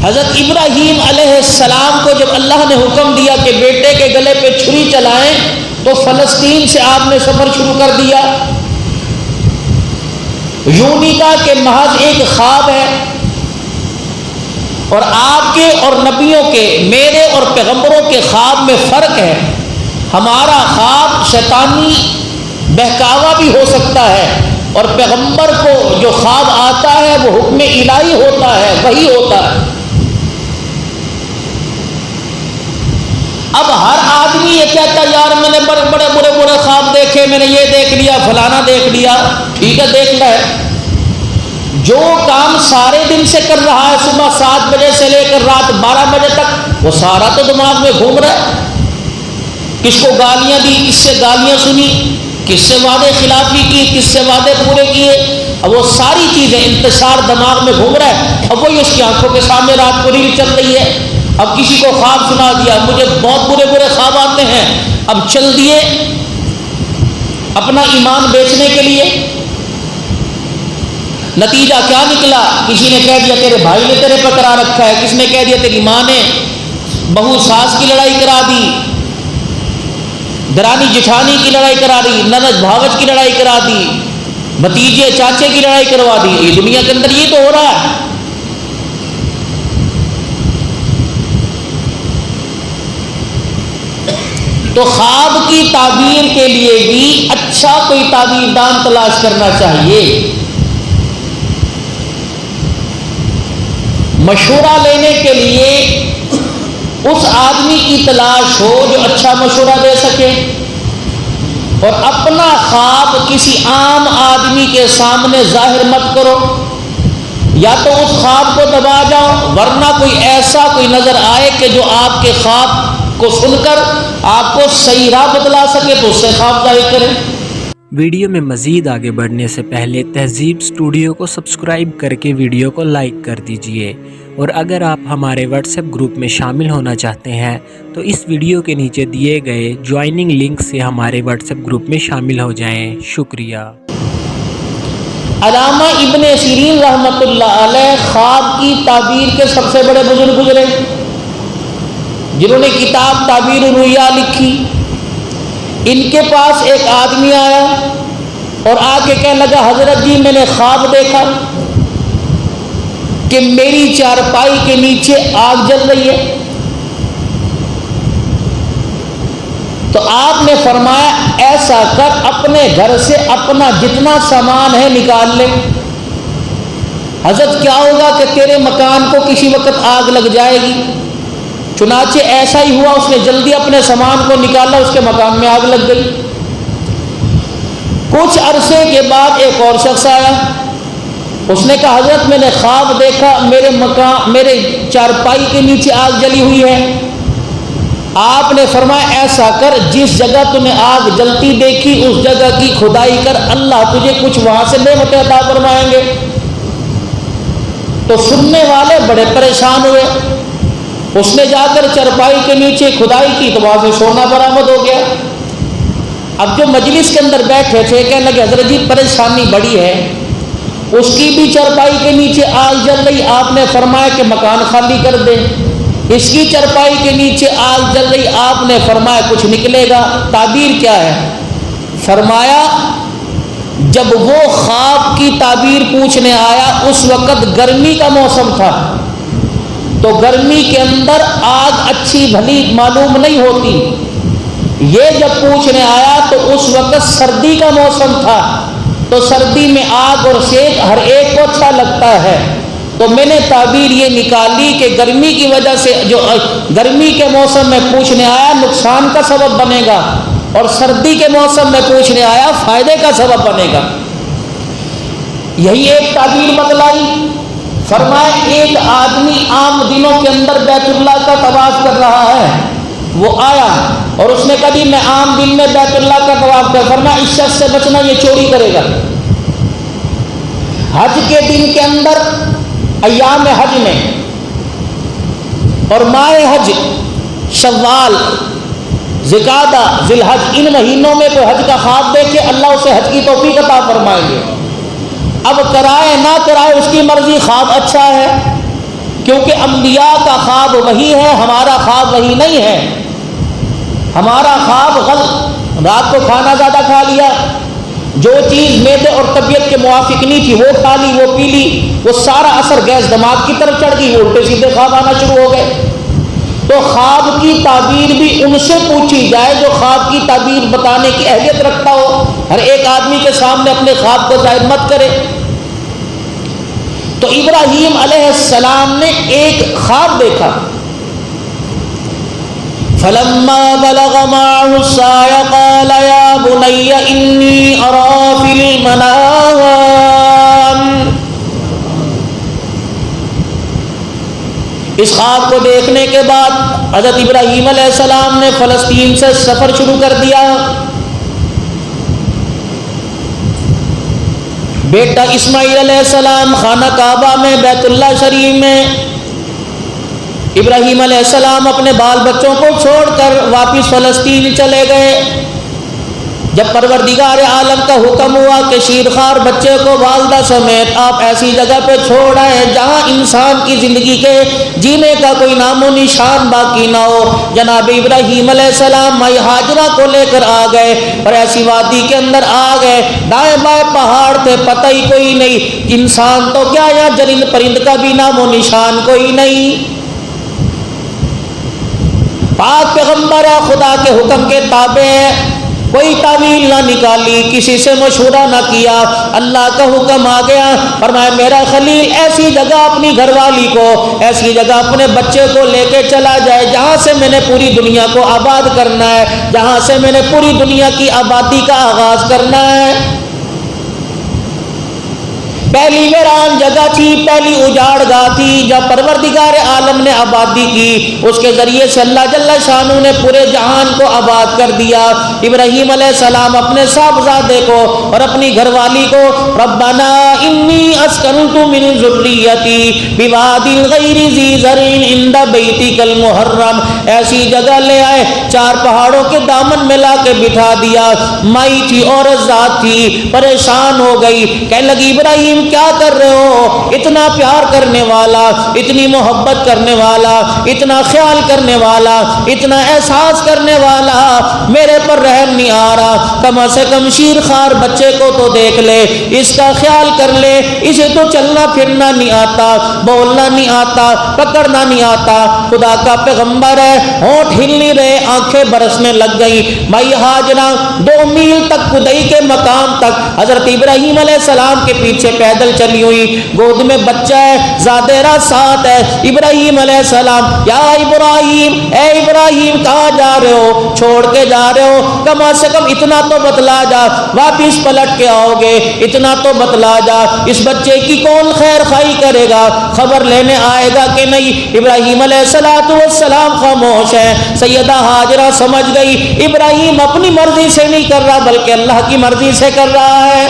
حضرت ابراہیم علیہ السلام کو جب اللہ نے حکم دیا کہ بیٹے کے گلے پہ چھری چلائیں تو فلسطین سے آپ نے سفر شروع کر دیا۔ یوں نہیں کہا کہ محض ایک خواب ہے، اور آپ کے اور نبیوں کے، میرے اور پیغمبروں کے خواب میں فرق ہے۔ ہمارا خواب شیطانی بہکاوا بھی ہو سکتا ہے، اور پیغمبر کو جو خواب آتا ہے وہ حکم الہی ہوتا ہے، وہی ہوتا ہے۔ اب ہر آدمی یہ کہتا ہے یار میں نے بڑے بڑے برے خواب دیکھے، میں نے یہ دیکھ لیا، فلانا دیکھ لیا۔ ٹھیک ہے، دیکھ لے، جو کام سارے دن سے کر رہا ہے صبح 7 بجے سے لے کر رات 12 بجے تک، وہ سارا تو دماغ میں گھوم رہا ہے۔ کس کو گالیاں دی، کس سے گالیاں سنی، کس سے وعدے خلافی کی، کس سے وعدے پورے کیے، اب وہ ساری چیزیں انتشار دماغ میں گھوم رہا ہے۔ اب وہی اس کی آنکھوں کے سامنے رات کو ریل چل رہی ہے۔ اب کسی کو خواب سنا دیا، مجھے بہت برے خواب آتے ہیں، اب چل دیے اپنا ایمان بیچنے کے لیے۔ نتیجہ کیا نکلا؟ کسی نے کہہ دیا تیرے بھائی نے تیرے پر کرا رکھا ہے، کس نے کہہ دیا تیری ماں نے بہو ساس کی لڑائی کرا دی، درانی جٹھانی کی لڑائی کرا دی، نند بھاوج کی لڑائی کرا دی، بھتیجے چاچے کی لڑائی کروا دی۔ یہ دنیا کے اندر یہ تو ہو رہا ہے۔ تو خواب کی تعبیر کے لیے بھی اچھا کوئی تعبیر دان تلاش کرنا چاہیے، مشورہ لینے کے لیے اس آدمی کی تلاش ہو جو اچھا مشورہ دے سکے، اور اپنا خواب کسی عام آدمی کے سامنے ظاہر مت کرو، یا تو اس خواب کو دبا جاؤ، ورنہ کوئی ایسا کوئی نظر آئے کہ جو آپ کے خواب کو سن کر آپ کو صحیح راہ بتلا سکے تو اس سے خواب ظاہر کریں۔ ویڈیو میں مزید آگے بڑھنے سے پہلے تہذیب اسٹوڈیو کو سبسکرائب کر کے ویڈیو کو لائک کر دیجئے، اور اگر آپ ہمارے واٹس ایپ گروپ میں شامل ہونا چاہتے ہیں تو اس ویڈیو کے نیچے دیے گئے جوائننگ لنک سے ہمارے واٹس ایپ گروپ میں شامل ہو جائیں۔ شکریہ۔ علامہ ابن سیرین رحمۃ اللہ علیہ خواب کی تعبیر کے سب سے بڑے بزرگ گزرے، جنہوں نے کتاب تعبیر الرؤیا لکھی۔ ان کے پاس ایک آدمی آیا اور آ کے کہنے لگا حضرت جی میں نے خواب دیکھا کہ میری چارپائی کے نیچے آگ جل رہی ہے۔ تو آپ نے فرمایا ایسا کر اپنے گھر سے اپنا جتنا سامان ہے نکال لے، حضرت کیا ہوگا کہ تیرے مکان کو کسی وقت آگ لگ جائے گی۔ چنانچہ ایسا ہی ہوا، اس نے جلدی اپنے سامان کو نکالا، اس کے مکان میں آگ لگ گئی۔ کچھ عرصے کے بعد ایک اور شخص آیا، اس نے کہا حضرت میں نے خواب دیکھا میرے چارپائی کے نیچے آگ جلی ہوئی ہے۔ آپ نے فرمایا ایسا کر جس جگہ تم نے آگ جلتی دیکھی اس جگہ کی کھدائی کر، اللہ تجھے کچھ وہاں سے نعمتیں عطا فرمائیں گے۔ تو سننے والے بڑے پریشان ہوئے۔ اس نے جا کر چارپائی کے نیچے کھدائی کی تو وہاں سے سونا برآمد ہو گیا۔ اب جو مجلس کے اندر بیٹھے تھے کہنے لگے حضرت جی پریشانی بڑی ہے، اس کی بھی چارپائی کے نیچے آگ جل رہی، آپ نے فرمایا کہ مکان خالی کر دیں۔ اس کی چارپائی کے نیچے آگ جل رہی، آپ نے فرمایا کچھ نکلے گا۔ تعبیر کیا ہے؟ فرمایا جب وہ خواب کی تعبیر پوچھنے آیا اس وقت گرمی کا موسم تھا، تو گرمی کے اندر آگ اچھی بھلی معلوم نہیں ہوتی۔ یہ جب پوچھنے آیا تو اس وقت سردی کا موسم تھا، تو سردی میں آگ اور سیک ہر ایک کو اچھا لگتا ہے۔ تو میں نے تعبیر یہ نکالی کہ گرمی کی وجہ سے جو گرمی کے موسم میں پوچھنے آیا نقصان کا سبب بنے گا، اور سردی کے موسم میں پوچھنے آیا فائدے کا سبب بنے گا۔ یہی ایک تعبیر بتلائی۔ فرمایا ایک آدمی عام دنوں کے اندر بیت اللہ کا طواف کر رہا ہے، وہ آیا اور اس نے کہا جی میں عام دن میں بیت اللہ کا طواف کر، فرمایا اس شخص سے بچنا، یہ چوری کرے گا۔ حج کے دن کے اندر ایام حج میں اور ماہ حج شوال ذوالقعدہ ذی الحج ان مہینوں میں کوئی حج کا خواب دیکھے اللہ اسے حج کی توفیق عطا فرمائیں گے۔ اب کرائے نہ کرائے اس کی مرضی، خواب اچھا ہے کیونکہ انبیاء کا خواب وہی ہے، ہمارا خواب وہی نہیں ہے. ہمارا خواب غلط، رات کو کھانا زیادہ کھا لیا، جو چیز معدے اور طبیعت کے موافق نہیں تھی وہ کھا لی، وہ پی لی، وہ سارا اثر گیس دماغ کی طرف چڑھ گئی، وہ الٹے سیدھے خواب آنا شروع ہو گئے. تو خواب کی تعبیر بھی ان سے پوچھی جائے جو خواب کی تعبیر بتانے کی اہلیت رکھتا ہو. ہر ایک آدمی کے سامنے اپنے خواب کو ظاہر مت کرے. تو ابراہیم علیہ السلام نے ایک خواب دیکھا. فلما بلغ معه السعي قال يا بني إني أرى في المنام. اس خواب کو دیکھنے کے بعد حضرت ابراہیم علیہ السلام نے فلسطین سے سفر شروع کر دیا. بیٹا اسماعیل علیہ السلام خانہ کعبہ میں، بیت اللہ شریف میں. ابراہیم علیہ السلام اپنے بال بچوں کو چھوڑ کر واپس فلسطین چلے گئے. جب پروردگار عالم کا حکم ہوا کہ شیرخوار بچے کو والدہ سمیت آپ ایسی جگہ پہ چھوڑ آئے جہاں انسان کی زندگی کے جینے کا کوئی نام و نشان باقی نہ ہو، جناب ابراہیم علیہ السلام مائی ہاجرہ کو لے کر آ گئے اور ایسی وادی کے اندر آ گئے. دائیں بائیں پہاڑ تھے، پتہ ہی کوئی نہیں، انسان تو کیا یا جرند پرند کا بھی نام و نشان کوئی نہیں. پاک پیغمبر خدا کے حکم کے تابع، کوئی تعویل نہ نکالی، کسی سے مشورہ نہ کیا. اللہ کا حکم آ گیا، فرمایا میرا خلیل ایسی جگہ اپنی گھر والی کو، ایسی جگہ اپنے بچے کو لے کے چلا جائے جہاں سے میں نے پوری دنیا کو آباد کرنا ہے، جہاں سے میں نے پوری دنیا کی آبادی کا آغاز کرنا ہے. پہلی ویران جگہ تھی، پہلی اجاڑ گاہ تھی، جب پروردگار عالم نے آبادی کی، اس کے ذریعے سے اللہ جل شانہ نے پورے جہان کو آباد کر دیا. ابراہیم علیہ السلام اپنے صاحبزادے کو اور اپنی گھر والی کو ربنا انی اسکنت من ذریتی بواد غیر ذی زرع عند بیتک المحرم، ایسی جگہ لے آئے، چار پہاڑوں کے دامن میں لا کے بٹھا دیا. مائی تھی، عورت ذات تھی، پریشان ہو گئی، کہنے لگی ابراہیم کیا کر رہے ہو؟ اتنا پیار کرنے والا، اتنی محبت کرنے والا، اتنا خیال کرنے والا، اتنا احساس کرنے والا، میرے پر رحم نہیں آ رہا. کم سے کم شیرخوار بچے کو تو دیکھ لے، اس کا خیال کر لے. اسے تو چلنا پھرنا نہیں آتا، بولنا نہیں آتا، پکڑنا نہیں آتا. خدا کا پیغمبر ہے، ہونٹ ہل نہیں رہے، آنکھیں برسنے لگ گئی. مائی ہاجرہ 2 میل تک خدائی کے مقام تک حضرت ابراہیم علیہ السلام کے پیچھے پیدل چلی ہوئی، گود میں بچہ ہے، زادیرہ ساتھ ہے. ابراہیم علیہ السلام، یا ابراہیم، اے ابراہیم کہاں جا رہے ہو؟ چھوڑ کے جا رہے ہو؟ کم سے کم اتنا تو بتلا جا، واپس پلٹ کے آؤ گے، اتنا تو بتلا جا. اس بچے کی کون خیر خواہی کرے گا؟ خبر لینے آئے گا کہ نہیں؟ ابراہیم علیہ السلام خاموش ہے. سیدہ ہاجرہ سمجھ گئی ابراہیم اپنی مرضی سے نہیں کر رہا بلکہ اللہ کی مرضی سے کر رہا ہے.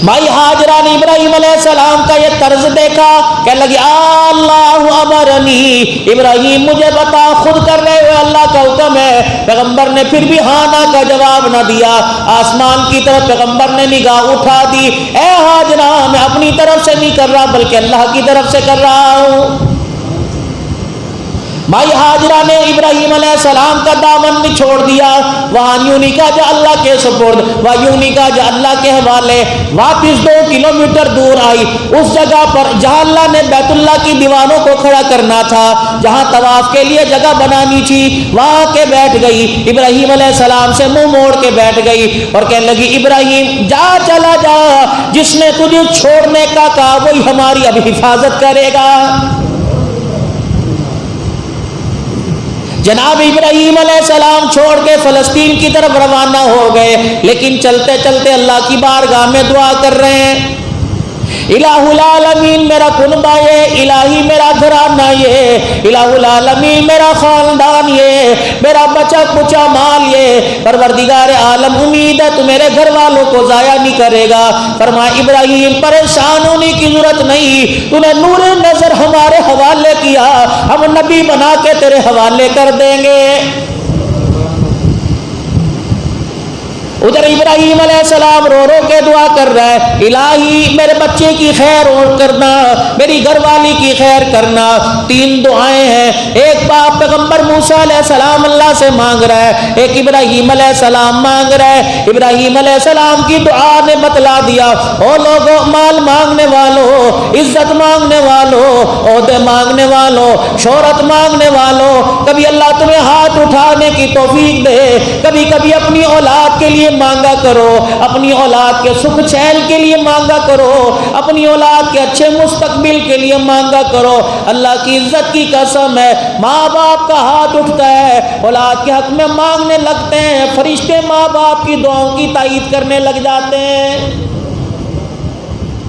مائی ہاجرہ نے ابراہیم علیہ السلام کا یہ طرز دیکھا، کہنے لگی اللہ امرنی، ابراہیم مجھے بتا، خود کر رہے ہوئے اللہ کا حکم ہے. پیغمبر نے پھر بھی ہاں نہ کا جواب نہ دیا. آسمان کی طرف پیغمبر نے نگاہ اٹھا دی. اے ہاجرہ میں اپنی طرف سے نہیں کر رہا بلکہ اللہ کی طرف سے کر رہا ہوں. مائی ہاجرہ نے ابراہیم علیہ السلام کا دامن نہیں چھوڑ دیا، وہاں یوں نہیں کہا جا اللہ کے سپرد، وہاں یوں نہیں کہا جا اللہ کے حوالے. واپس 2 کلومیٹر دور آئی، اس جگہ پر جہاں اللہ نے بیت اللہ کی دیواروں کو کھڑا کرنا تھا، جہاں طواف کے لیے جگہ بنانی تھی، وہاں کے بیٹھ گئی. ابراہیم علیہ السلام سے منہ موڑ کے بیٹھ گئی اور کہنے لگی ابراہیم جا، چلا جا، جس نے تجھے چھوڑنے کا کہا وہی ہماری اب حفاظت کرے گا. جناب ابراہیم علیہ السلام چھوڑ کے فلسطین کی طرف روانہ ہو گئے، لیکن چلتے چلتے اللہ کی بارگاہ میں دعا کر رہے ہیں، الہ العالمین میرا کنبہ یہ، الہی میرا گھرانہ یہ، الہ العالمین میرا خاندان یہ، میرا بچا کچا مال یہ. پروردگار عالم امید ہے تو میرے گھر والوں کو ضائع نہیں کرے گا. فرمایا ابراہیم پریشان ہونے کی ضرورت نہیں، تو نے نور نظر ہمارے حوالے کیا، ہم نبی بنا کے تیرے حوالے کر دیں گے. ادھر ابراہیم علیہ السلام رو رو کے دعا کر رہا ہے، الہی میرے بچے کی خیر اور کرنا، میری گھر والی کی خیر کرنا۔ تین دعائیں ہیں، ایک باپ پیغمبر موسیٰ علیہ السلام اللہ سے مانگ رہا ہے، ایک ابراہیم علیہ السلام مانگ رہا ہے۔ ابراہیم علیہ السلام کی دعا نے بتلا دیا، او لوگوں، مال مانگنے والوں، عزت مانگنے والوں، عہدے مانگنے والوں، شہرت مانگنے والوں، کبھی اللہ تمہیں ہاتھ اٹھانے کی توفیق دے، کبھی کبھی اپنی اولاد کے لیے مانگا کرو، اپنی اولاد کے سکھ چین کے لیے مانگا کرو، اپنی اولاد کے اچھے مستقبل کے لیے مانگا کرو۔ اللہ کی عزت کی قسم ہے، ماں باپ کا ہاتھ اٹھتا ہے، اولاد کے حق میں مانگنے لگتے ہیں، فرشتے ماں باپ کی دعاؤں کی تائید کرنے لگ جاتے ہیں۔